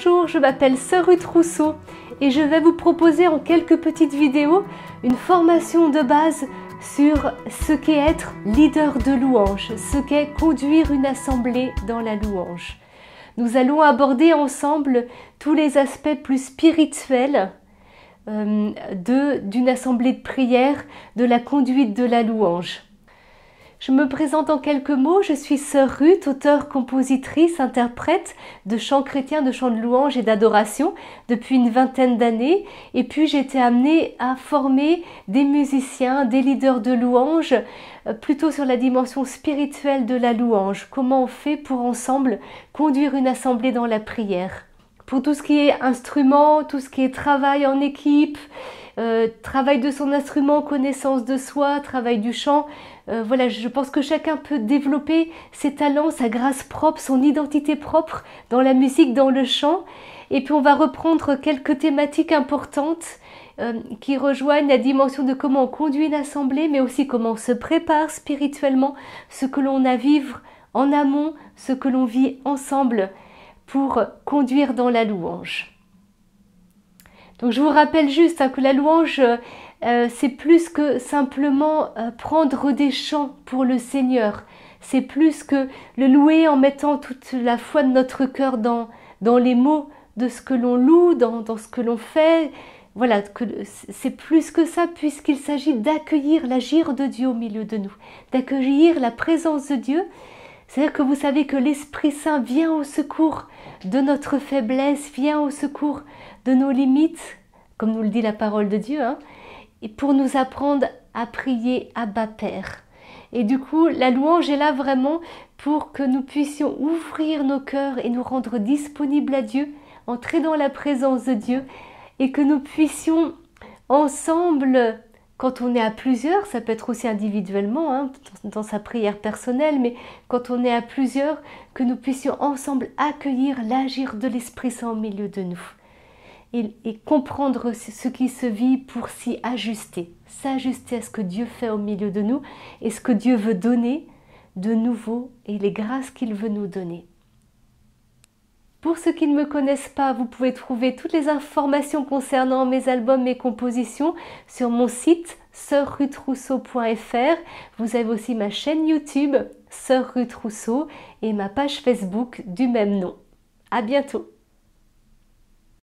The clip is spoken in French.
Bonjour, je m'appelle Sœur Ruth Rousseau et je vais vous proposer en quelques petites vidéos une formation de base sur ce qu'est être leader de louange, ce qu'est conduire une assemblée dans la louange. Nous allons aborder ensemble tous les aspects plus spirituels d'une assemblée de prière, de la conduite de la louange. Je me présente en quelques mots, je suis Sœur Ruth, auteure, compositrice, interprète de chants chrétiens, de chants de louange et d'adoration depuis une vingtaine d'années. Et puis j'ai été amenée à former des musiciens, des leaders de louange, plutôt sur la dimension spirituelle de la louange. Comment on fait pour ensemble conduire une assemblée dans la prière. Pour tout ce qui est instrument, tout ce qui est travail en équipe, travail de son instrument, connaissance de soi, travail du chant. Voilà, je pense que chacun peut développer ses talents, sa grâce propre, son identité propre dans la musique, dans le chant. Et puis on va reprendre quelques thématiques importantes qui rejoignent la dimension de comment on conduit une assemblée, mais aussi comment on se prépare spirituellement, ce que l'on a à vivre en amont, ce que l'on vit ensemble pour conduire dans la louange. Donc je vous rappelle juste que la louange, c'est plus que simplement prendre des chants pour le Seigneur. C'est plus que le louer en mettant toute la foi de notre cœur dans les mots de ce que l'on loue, dans ce que l'on fait. Voilà, c'est plus que ça puisqu'il s'agit d'accueillir l'agir de Dieu au milieu de nous, d'accueillir la présence de Dieu. C'est-à-dire que vous savez que l'Esprit Saint vient au secours de notre faiblesse, vient au secours de nos limites, comme nous le dit la parole de Dieu, et pour nous apprendre à prier Abba Père. Et du coup, la louange est là vraiment pour que nous puissions ouvrir nos cœurs et nous rendre disponibles à Dieu, entrer dans la présence de Dieu, et que nous puissions ensemble, quand on est à plusieurs, ça peut être aussi individuellement, dans sa prière personnelle, mais quand on est à plusieurs, que nous puissions ensemble accueillir l'agir de l'Esprit Saint au milieu de nous. Et comprendre ce qui se vit pour s'y ajuster, s'ajuster à ce que Dieu fait au milieu de nous et ce que Dieu veut donner de nouveau et les grâces qu'il veut nous donner. Pour ceux qui ne me connaissent pas, vous pouvez trouver toutes les informations concernant mes albums, mes compositions sur mon site sœurruthrousseau.fr. Vous avez aussi ma chaîne YouTube Sœur Ruth Rousseau et ma page Facebook du même nom. À bientôt.